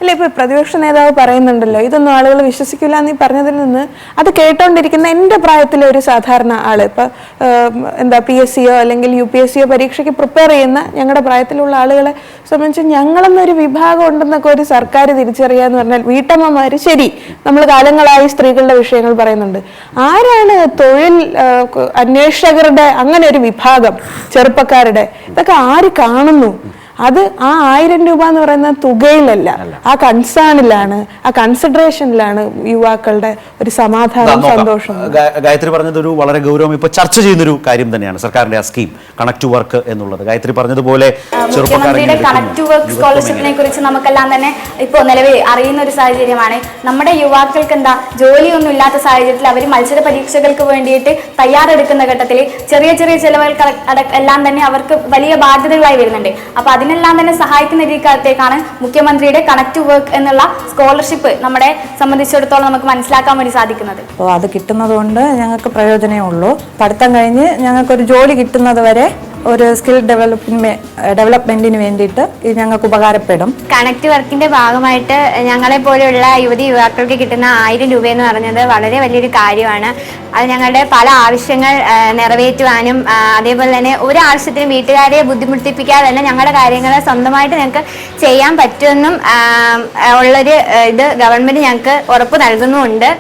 അല്ല, ഇപ്പൊ പ്രതിപക്ഷ നേതാവ് പറയുന്നുണ്ടല്ലോ ഇതൊന്നും ആളുകൾ വിശ്വസിക്കില്ല എന്ന് പറഞ്ഞതിൽ നിന്ന് അത് കേട്ടോണ്ടിരിക്കുന്ന എൻ്റെ പ്രായത്തിലെ ഒരു സാധാരണ ആള് ഇപ്പൊ എന്താ PSCയോ അല്ലെങ്കിൽ UPSCയോ പരീക്ഷയ്ക്ക് പ്രിപ്പയർ ചെയ്യുന്ന ഞങ്ങളുടെ പ്രായത്തിലുള്ള ആളുകളെ സംബന്ധിച്ച് ഞങ്ങളെന്നൊരു വിഭാഗം ഉണ്ടെന്നൊക്കെ ഒരു സർക്കാർ തിരിച്ചറിയാന്ന് പറഞ്ഞാൽ വീട്ടമ്മമാര് ശരി, നമ്മൾ കാലങ്ങളായി സ്ത്രീകളുടെ വിഷയങ്ങൾ പറയുന്നുണ്ട്. ആരാണ് തൊഴിൽ അന്വേഷകരുടെ അങ്ങനെ ഒരു വിഭാഗം ചെറുപ്പക്കാരുടെ? ഇതൊക്കെ ആര് കാണുന്നു? അത് ആ 1000 രൂപ എന്ന് പറയുന്ന തുകയിലല്ല, ആ കൺസേണിലാണ്, ആ കൺസിഡറേഷനിലാണ് യുവാക്കളുടെ ഒരു സമാധാനം, സന്തോഷം. ഗായത്രി പറഞ്ഞത് ഒരു വളരെ ഗൗരവം ഇപ്പൊ ചർച്ച ചെയ്യുന്നൊരു കാര്യം തന്നെയാണ് സർക്കാരിന്റെ ആ സ്കീം കണക്ട് ടു വർക്ക് എന്നുള്ളത്. ഗായത്രി പറഞ്ഞതുപോലെ മുഖ്യമന്ത്രിയുടെ കണക്ട് ടു വർക്ക് സ്കോളർഷിപ്പിനെ കുറിച്ച് നമുക്കെല്ലാം തന്നെ ഇപ്പോൾ നിലവിൽ അറിയുന്ന ഒരു സാഹചര്യമാണ്. നമ്മുടെ യുവാക്കൾക്ക് എന്താ ജോലിയൊന്നും ഇല്ലാത്ത സാഹചര്യത്തിൽ അവർ മത്സര പരീക്ഷകൾക്ക് വേണ്ടിയിട്ട് തയ്യാറെടുക്കുന്ന ഘട്ടത്തിൽ ചെറിയ ചെറിയ ചെലവുകൾ എല്ലാം തന്നെ അവർക്ക് വലിയ ബാധ്യതകളായി വരുന്നുണ്ട്. അപ്പൊ അതിനെല്ലാം തന്നെ സഹായിക്കുന്ന രീതിക്കാലത്തേക്കാണ് മുഖ്യമന്ത്രിയുടെ കണക്ട് ടു വർക്ക് എന്നുള്ള സ്കോളർഷിപ്പ് നമ്മളെ സംബന്ധിച്ചിടത്തോളം നമുക്ക് മനസ്സിലാക്കാൻ വേണ്ടി സാധിക്കുന്നത്. അപ്പോൾ അത് കിട്ടുന്നത് കൊണ്ട് ഞങ്ങൾക്ക് പ്രയോജനമേ ഉള്ളൂ. പഠിത്തം കഴിഞ്ഞ് ഞങ്ങൾക്കൊരു ജോലി കിട്ടുന്നത് വരെ ഒരു സ്കിൽ ഡെവലപ്മെന്റിന് വേണ്ടിയിട്ട് ഇത് ഞങ്ങൾക്ക് ഉപകാരപ്പെടും. കണക്ട് വർക്കിന്റെ ഭാഗമായിട്ട് ഞങ്ങളെ പോലെയുള്ള യുവതി യുവാക്കൾക്ക് കിട്ടുന്ന 1000 രൂപ എന്ന് പറയുന്നത് വളരെ വലിയൊരു കാര്യമാണ്. അത് ഞങ്ങളുടെ പല ആവശ്യങ്ങൾ നിറവേറ്റുവാനും അതേപോലെ തന്നെ ഒരു ആവശ്യത്തിനും വീട്ടുകാരെ ബുദ്ധിമുട്ടിപ്പിക്കാതെ തന്നെ ഞങ്ങളുടെ കാര്യങ്ങൾ സ്വന്തമായിട്ട് ഞങ്ങൾക്ക് ചെയ്യാൻ പറ്റുമെന്നും ഉള്ളൊരു ഇത് ഗവൺമെന്റ് ഞങ്ങൾക്ക് ഉറപ്പ് നൽകുന്നുമുണ്ട്.